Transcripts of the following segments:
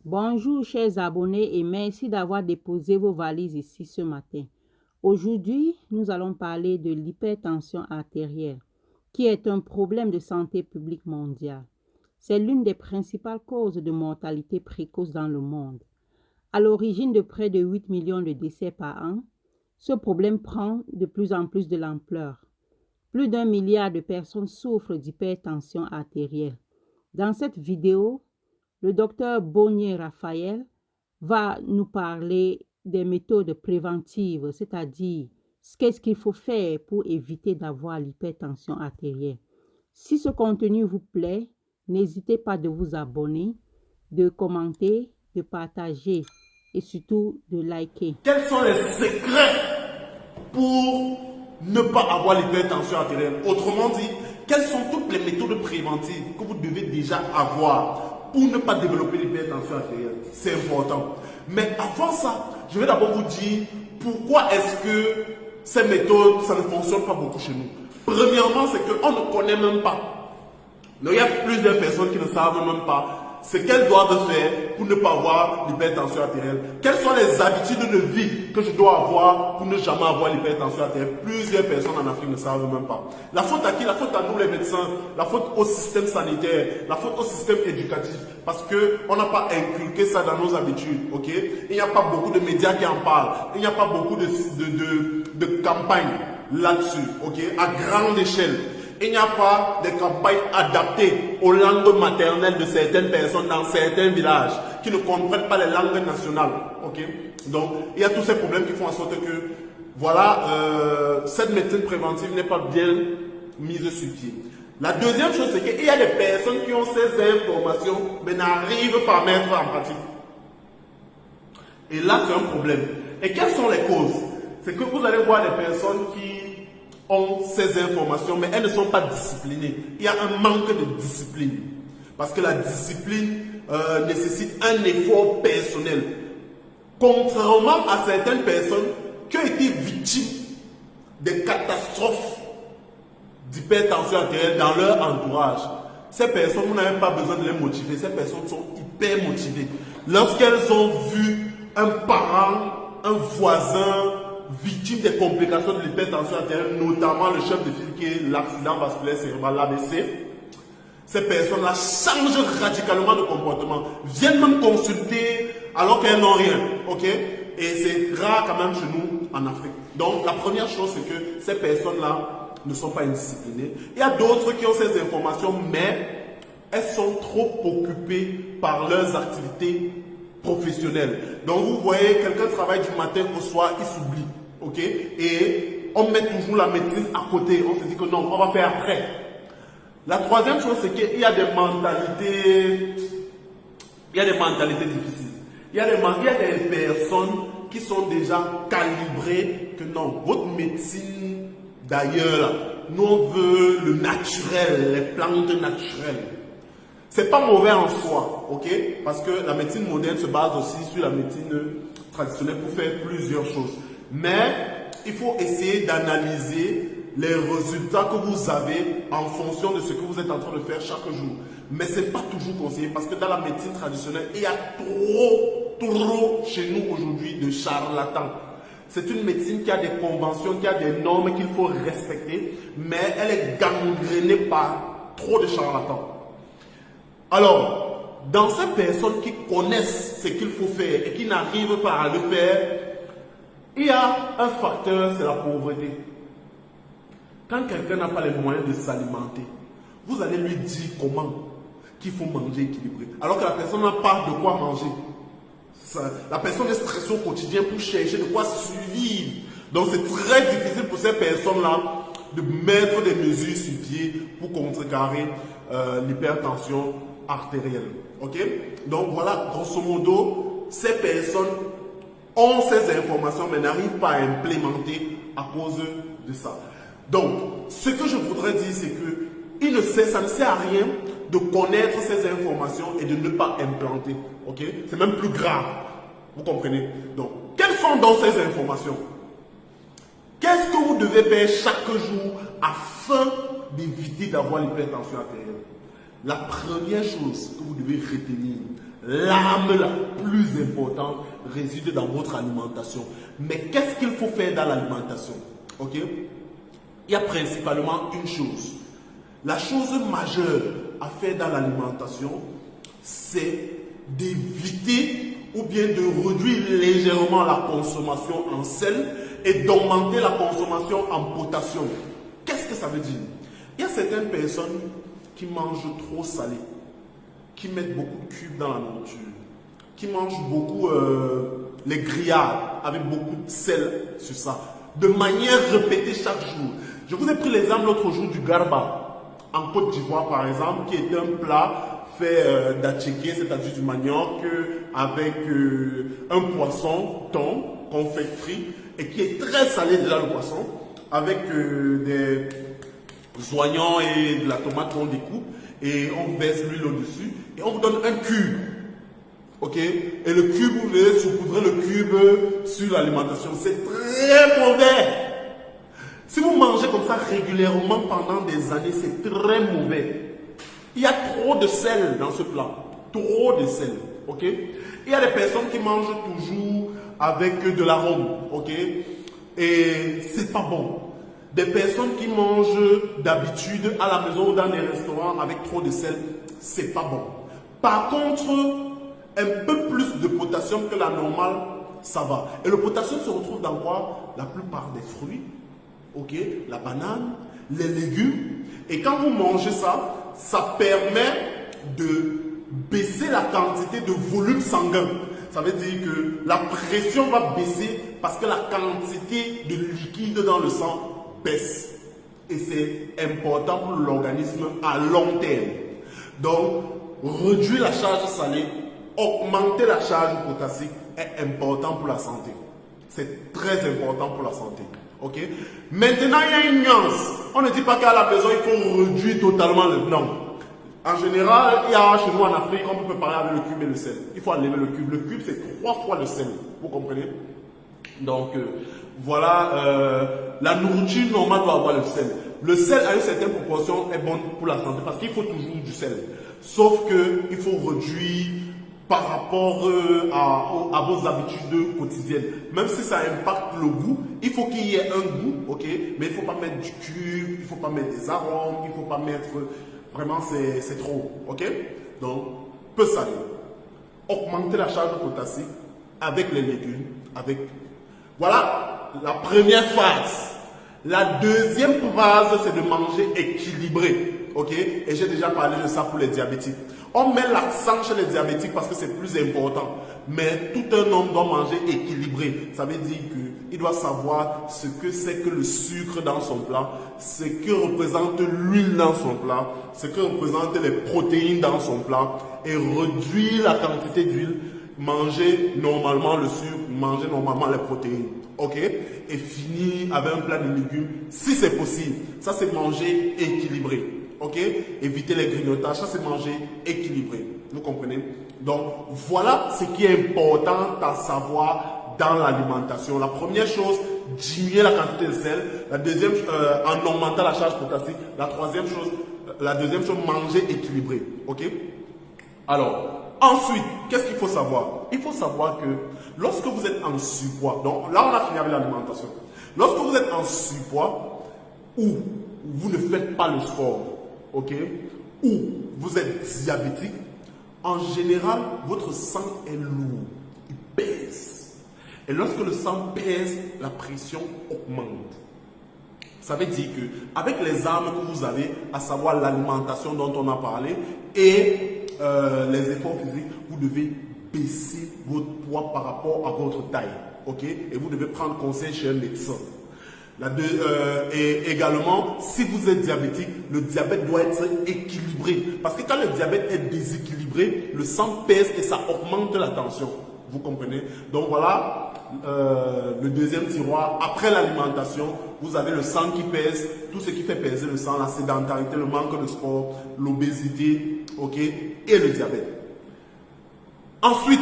Bonjour chers abonnés et merci d'avoir déposé vos valises ici ce matin. Aujourd'hui, nous allons parler de l'hypertension artérielle, qui est un problème de santé publique mondiale. C'est l'une des principales causes de mortalité précoce dans le monde. À l'origine de près de 8 millions de décès par an, ce problème prend de plus en plus de l'ampleur. Plus d'1 milliard de personnes souffrent d'hypertension artérielle. Dans cette vidéo, le docteur Bonnier Raphaël va nous parler des méthodes préventives, c'est-à-dire qu'est-ce qu'il faut faire pour éviter d'avoir l'hypertension artérielle. Si ce contenu vous plaît, n'hésitez pas de vous abonner, de commenter, de partager et surtout de liker. Quels sont les secrets pour ne pas avoir l'hypertension artérielle? Autrement dit, quelles sont toutes les méthodes préventives que vous devez déjà avoir pour ne pas développer l'hypertension artérielle? C'est important. Mais avant ça, je vais d'abord vous dire pourquoi est-ce que ces méthodes, ça ne fonctionne pas beaucoup chez nous. Premièrement, c'est qu'on ne connaît même pas. Donc, il y a plusieurs personnes qui ne savent même pas ce qu'elles doivent faire pour ne pas avoir l'hypertension artérielle. Quelles sont les habitudes de vie que je dois avoir pour ne jamais avoir l'hypertension artérielle? Plusieurs personnes en Afrique ne savent même pas. La faute à qui? La faute à nous les médecins, la faute au système sanitaire, la faute au système éducatif. Parce qu'on n'a pas inculqué ça dans nos habitudes. Ok? Il n'y a pas beaucoup de médias qui en parlent. Il n'y a pas beaucoup de campagnes là-dessus. Ok? À grande échelle. Il n'y a pas de campagne adaptée aux langues maternelles de certaines personnes dans certains villages qui ne comprennent pas les langues nationales. Okay? Donc, il y a tous ces problèmes qui font en sorte que, voilà, cette médecine préventive n'est pas bien mise sur pied. La deuxième chose, c'est qu'il y a des personnes qui ont ces informations, mais n'arrivent pas à mettre en pratique. Et là, c'est un problème. Et quelles sont les causes? C'est que vous allez voir des personnes qui ont ces informations, mais elles ne sont pas disciplinées. Il y a un manque de discipline. Parce que la discipline nécessite un effort personnel. Contrairement à certaines personnes qui ont été victimes des catastrophes d'hypertension artérielle dans leur entourage. Ces personnes, vous n'avez pas besoin de les motiver. Ces personnes sont hyper motivées. Lorsqu'elles ont vu un parent, un voisin, victime des complications de l'hypertension artérielle, notamment le chef de file qui est l'accident vasculaire cérébral, l'AVC, ces personnes-là changent radicalement de comportement, viennent même consulter alors qu'elles n'ont rien, ok? Et c'est rare quand même chez nous en Afrique. Donc la première chose, c'est que ces personnes-là ne sont pas indisciplinées. Il y a d'autres qui ont ces informations, mais elles sont trop occupées par leurs activités professionnels. Donc vous voyez, quelqu'un travaille du matin au soir, il s'oublie. Ok? Et on met toujours la médecine à côté. On se dit que non, on va faire après. La troisième chose, c'est qu'il y a des mentalités. Il y a des mentalités difficiles. Il y a des personnes qui sont déjà calibrées que non, votre médecine d'ailleurs, nous on veut le naturel, les plantes naturelles. C'est pas mauvais en soi, ok? Parce que la médecine moderne se base aussi sur la médecine traditionnelle pour faire plusieurs choses. Mais il faut essayer d'analyser les résultats que vous avez en fonction de ce que vous êtes en train de faire chaque jour. Mais ce n'est pas toujours conseillé parce que dans la médecine traditionnelle, il y a trop chez nous aujourd'hui de charlatans. C'est une médecine qui a des conventions, qui a des normes qu'il faut respecter, mais elle est gangrénée par trop de charlatans. Alors, dans ces personnes qui connaissent ce qu'il faut faire et qui n'arrivent pas à le faire, il y a un facteur, c'est la pauvreté. Quand quelqu'un n'a pas les moyens de s'alimenter, vous allez lui dire comment qu'il faut manger équilibré. Alors que la personne n'a pas de quoi manger. La personne est stressée au quotidien pour chercher de quoi survivre. Donc c'est très difficile pour ces personnes-là de mettre des mesures sur pied pour contrecarrer l'hypertension artérielle. Ok? Donc voilà, grosso modo, ces personnes ont ces informations mais n'arrivent pas à implémenter à cause de ça. Donc, ce que je voudrais dire, c'est que ça ne sert à rien de connaître ces informations et de ne pas implanter. Ok? C'est même plus grave. Vous comprenez? Donc, quelles sont donc ces informations? Qu'est-ce que vous devez faire chaque jour afin d'éviter d'avoir l'hypertension artérielle? La première chose que vous devez retenir, l'arme la plus importante réside dans votre alimentation. Mais qu'est-ce qu'il faut faire dans l'alimentation? Ok? Il y a principalement une chose. La chose majeure à faire dans l'alimentation, c'est d'éviter ou bien de réduire légèrement la consommation en sel et d'augmenter la consommation en potassium. Qu'est-ce que ça veut dire? Il y a certaines personnes qui mangent trop salé, qui mettent beaucoup de cubes dans la nourriture, qui mangent beaucoup les grillades avec beaucoup de sel sur ça, de manière répétée chaque jour. Je vous ai pris l'exemple l'autre jour du garba, en Côte d'Ivoire par exemple, qui est un plat fait d'attiqué, c'est-à-dire du manioc, avec un poisson thon qu'on fait frit et qui est très salé déjà le poisson, avec des oignons et de la tomate qu'on découpe et on verse l'huile au-dessus et on vous donne un cube. Ok? Et le cube, vous voulez saupoudrer le cube sur l'alimentation. C'est très mauvais. Si vous mangez comme ça régulièrement pendant des années, c'est très mauvais. Il y a trop de sel dans ce plat. Trop de sel. Ok? Il y a des personnes qui mangent toujours avec de l'arôme. Ok? Et c'est pas bon. Des personnes qui mangent d'habitude à la maison ou dans des restaurants avec trop de sel, c'est pas bon. Par contre, un peu plus de potassium que la normale, ça va. Et le potassium se retrouve dans quoi? La plupart des fruits, ok, la banane, les légumes. Et quand vous mangez ça, ça permet de baisser la quantité de volume sanguin. Ça veut dire que la pression va baisser parce que la quantité de liquide dans le sang baisse. Et c'est important pour l'organisme à long terme. Donc, réduire la charge salée, augmenter la charge potassique est important pour la santé. C'est très important pour la santé. Ok? Maintenant, il y a une nuance. On ne dit pas qu'à la maison, il faut réduire totalement le... Non. En général, il y a chez nous en Afrique, on peut parler avec le cube et le sel. Il faut enlever le cube. Le cube, c'est 3 fois le sel. Vous comprenez? Donc, voilà, la nourriture normale doit avoir le sel. Le sel, à une certaine proportion, est bon pour la santé parce qu'il faut toujours du sel. Sauf qu'il faut réduire par rapport à vos habitudes quotidiennes. Même si ça impacte le goût, il faut qu'il y ait un goût, ok? Mais il ne faut pas mettre du cube, il ne faut pas mettre des arômes, il ne faut pas mettre... Vraiment, c'est trop, ok? Donc, peu salé. Augmenter la charge potassique avec les légumes, avec... Voilà la première phase. La deuxième phase, c'est de manger équilibré, ok? Et j'ai déjà parlé de ça pour les diabétiques. On met l'accent chez les diabétiques parce que c'est plus important. Mais tout un homme doit manger équilibré. Ça veut dire qu'il doit savoir ce que c'est que le sucre dans son plat, ce que représente l'huile dans son plat, ce que représentent les protéines dans son plat et réduire la quantité d'huile, manger normalement le sucre, manger normalement les protéines. Ok? Et finir avec un plat de légumes si c'est possible. Ça, c'est manger équilibré. Ok? Éviter les grignotages, ça c'est manger équilibré. Vous comprenez? Donc, voilà ce qui est important à savoir dans l'alimentation. La première chose, diminuer la quantité de sel. La deuxième, en augmentant la charge potassique. La deuxième chose, manger équilibré. Ok? Alors, ensuite, qu'est-ce qu'il faut savoir? Il faut savoir que lorsque vous êtes en surpoids, donc là on a fini avec l'alimentation. Lorsque vous êtes en surpoids ou vous ne faites pas le sport, ok, ou vous êtes diabétique, en général, votre sang est lourd, il pèse. Et lorsque le sang pèse, la pression augmente. Ça veut dire que avec les armes que vous avez, à savoir l'alimentation dont on a parlé et les efforts physiques, vous devez baisser votre poids par rapport à votre taille, ok? Et vous devez prendre conseil chez un médecin. Et également, si vous êtes diabétique, le diabète doit être équilibré. Parce que quand le diabète est déséquilibré, le sang pèse et ça augmente la tension. Vous comprenez? Donc voilà, le deuxième tiroir, après l'alimentation, vous avez le sang qui pèse, tout ce qui fait peser le sang, la sédentarité, le manque de sport, l'obésité, ok, et le diabète. Ensuite,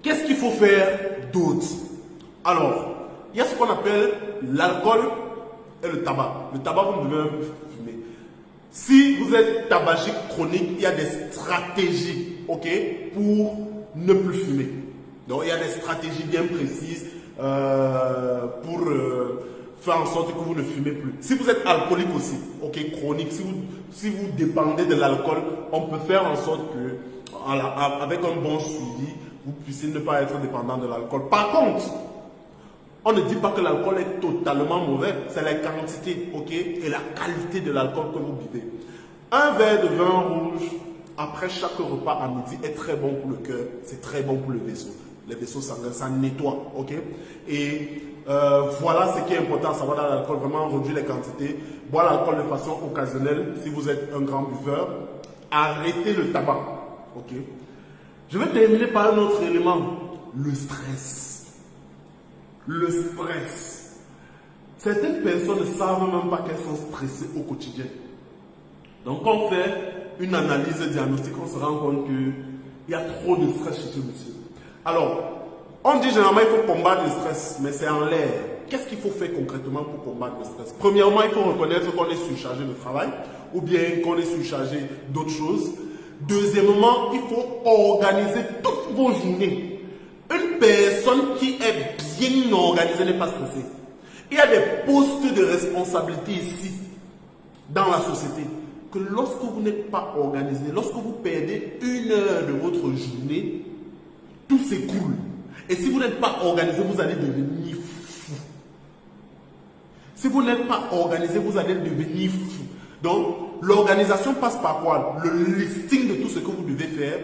qu'est-ce qu'il faut faire d'autre? Alors, il y a ce qu'on appelle l'alcool et le tabac. Le tabac, vous devez un peu fumer. Si vous êtes tabagique chronique, il y a des stratégies, ok, pour ne plus fumer. Donc, il y a des stratégies bien précises pour faire en sorte que vous ne fumez plus. Si vous êtes alcoolique aussi, ok, chronique, si vous dépendez de l'alcool, on peut faire en sorte que, avec un bon suivi, vous puissiez ne pas être dépendant de l'alcool. Par contre, on ne dit pas que l'alcool est totalement mauvais, c'est la quantité, ok, et la qualité de l'alcool que vous buvez. Un verre de vin rouge après chaque repas à midi est très bon pour le cœur, c'est très bon pour le vaisseau. Les vaisseaux sanguins, ça nettoie, ok. Et voilà ce qui est important à savoir dans l'alcool, vraiment réduire les quantités, boire l'alcool de façon occasionnelle. Si vous êtes un grand buveur, arrêtez le tabac, ok. Je vais terminer par un autre élément, le stress. Le stress. Certaines personnes ne savent même pas qu'elles sont stressées au quotidien. Donc, quand on fait une analyse diagnostique, on se rend compte qu'il y a trop de stress chez ce monsieur. Alors, on dit généralement qu'il faut combattre le stress, mais c'est en l'air. Qu'est-ce qu'il faut faire concrètement pour combattre le stress? Premièrement, il faut reconnaître qu'on est surchargé de travail ou bien qu'on est surchargé d'autres choses. Deuxièmement, il faut organiser toutes vos journées. Une personne qui est bien organisée n'est pas stressée. Il y a des postes de responsabilité ici, dans la société, que lorsque vous n'êtes pas organisé, lorsque vous perdez 1 heure de votre journée, tout s'écoule. Et si vous n'êtes pas organisé, vous allez devenir fou. Si vous n'êtes pas organisé, vous allez devenir fou. Donc, l'organisation passe par quoi? Le listing de tout ce que vous devez faire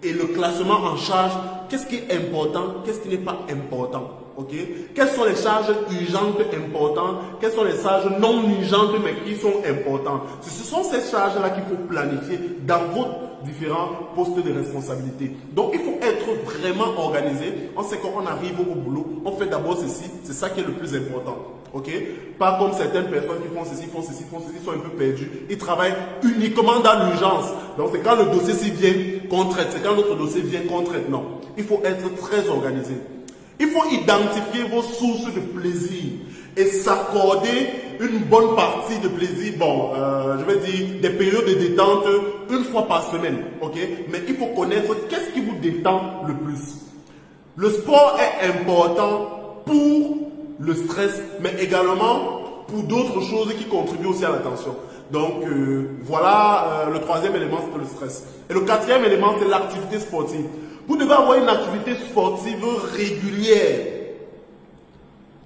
et le classement en charge. Qu'est-ce qui est important? Qu'est-ce qui n'est pas important? Ok? Quelles sont les charges urgentes importantes? Quelles sont les charges non urgentes mais qui sont importantes? Ce sont ces charges-là qu'il faut planifier dans vos différents postes de responsabilité. Donc, il faut être vraiment organisé. On sait qu'on arrive au boulot, on fait d'abord ceci. C'est ça qui est le plus important. Ok? Pas comme certaines personnes qui font ceci, sont un peu perdus. Ils travaillent uniquement dans l'urgence. Donc, c'est quand le dossier s'y vient qu'on traite. C'est quand notre dossier vient qu'on traite. Non. Il faut être très organisé. Il faut identifier vos sources de plaisir et s'accorder une bonne partie de plaisir. Bon, je vais dire des périodes de détente 1 fois par semaine. Ok? Mais il faut connaître qu'est-ce qui vous détend le plus. Le sport est important pour le stress, mais également pour d'autres choses qui contribuent aussi à la tension. Donc, voilà le 3e élément, c'est le stress. Et le 4e élément, c'est l'activité sportive. Vous devez avoir une activité sportive régulière.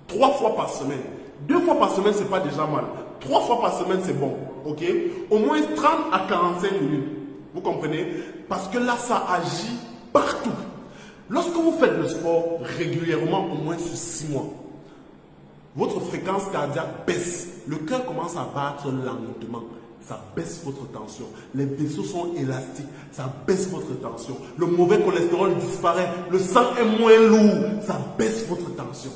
3 fois par semaine. 2 fois par semaine, ce n'est pas déjà mal. 3 fois par semaine, c'est bon. Ok? Au moins 30 à 45 minutes. Vous comprenez? Parce que là, ça agit partout. Lorsque vous faites le sport régulièrement, au moins sur 6 mois, votre fréquence cardiaque baisse. Le cœur commence à battre lentement. Ça baisse votre tension. Les vaisseaux sont élastiques. Ça baisse votre tension. Le mauvais cholestérol disparaît. Le sang est moins lourd. Ça baisse votre tension.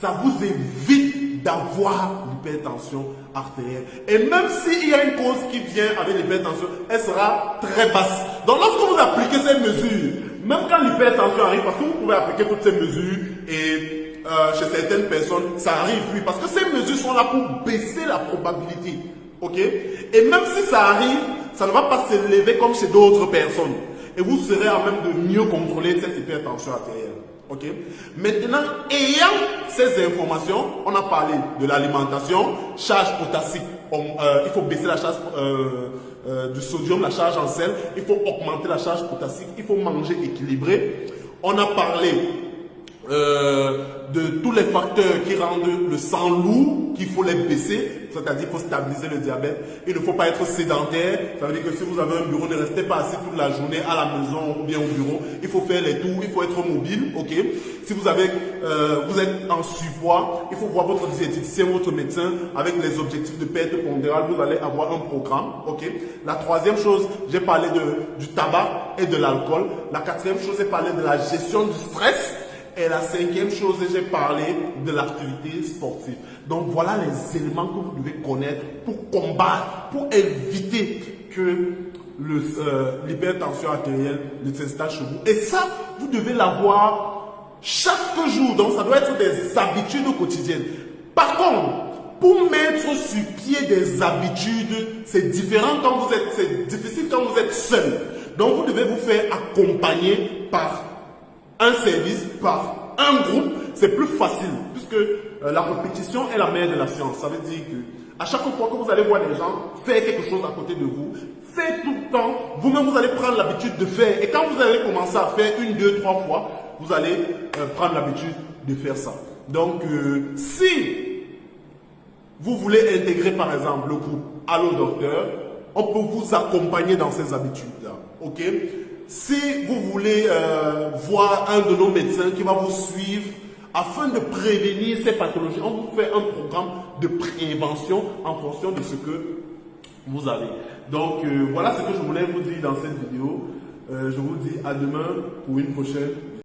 Ça vous évite d'avoir l'hypertension artérielle. Et même s'il y a une cause qui vient avec l'hypertension, elle sera très basse. Donc lorsque vous appliquez ces mesures, même quand l'hypertension arrive, parce que vous pouvez appliquer toutes ces mesures et chez certaines personnes, ça arrive, oui, parce que ces mesures sont là pour baisser la probabilité. Ok? Et même si ça arrive, ça ne va pas s'élever comme chez d'autres personnes. Et vous serez à même de mieux contrôler cette hypertension artérielle. Ok? Maintenant, ayant ces informations, on a parlé de l'alimentation, charge potassique. Il faut baisser la charge du sodium, la charge en sel. Il faut augmenter la charge potassique. Il faut manger équilibré. On a parlé de tous les facteurs qui rendent le sang lourd, qu'il faut les baisser, c'est-à-dire qu'il faut stabiliser le diabète. Il ne faut pas être sédentaire, ça veut dire que si vous avez un bureau, ne restez pas assis toute la journée à la maison ou bien au bureau. Il faut faire les tours, il faut être mobile, ok? Si vous avez, vous êtes en surpoids, il faut voir votre diététicien, votre médecin, avec les objectifs de perte pondérale, vous allez avoir un programme, ok? La 3e chose, j'ai parlé du tabac et de l'alcool. La 4e chose, j'ai parlé de la gestion du stress. Et la 5e chose, j'ai parlé de l'activité sportive. Donc voilà les éléments que vous devez connaître pour combattre, pour éviter que l'hypertension artérielle ne s'installe chez vous. Et ça, vous devez l'avoir chaque jour. Donc ça doit être des habitudes quotidiennes. Par contre, pour mettre sur pied des habitudes, c'est différent quand vous êtes, c'est difficile quand vous êtes seul. Donc vous devez vous faire accompagner par un service, par un groupe, c'est plus facile, puisque la répétition est la mère de la science. Ça veut dire que à chaque fois que vous allez voir des gens faire quelque chose à côté de vous, faites tout le temps, vous-même vous allez prendre l'habitude de faire. Et quand vous allez commencer à faire 1, 2, 3 fois, vous allez prendre l'habitude de faire ça. Donc, si vous voulez intégrer par exemple le groupe Allo Docteur, on peut vous accompagner dans ces habitudes-là. Ok? Si vous voulez voir un de nos médecins qui va vous suivre afin de prévenir ces pathologies, on vous fait un programme de prévention en fonction de ce que vous avez. Donc voilà ce que je voulais vous dire dans cette vidéo. Je vous dis à demain pour une prochaine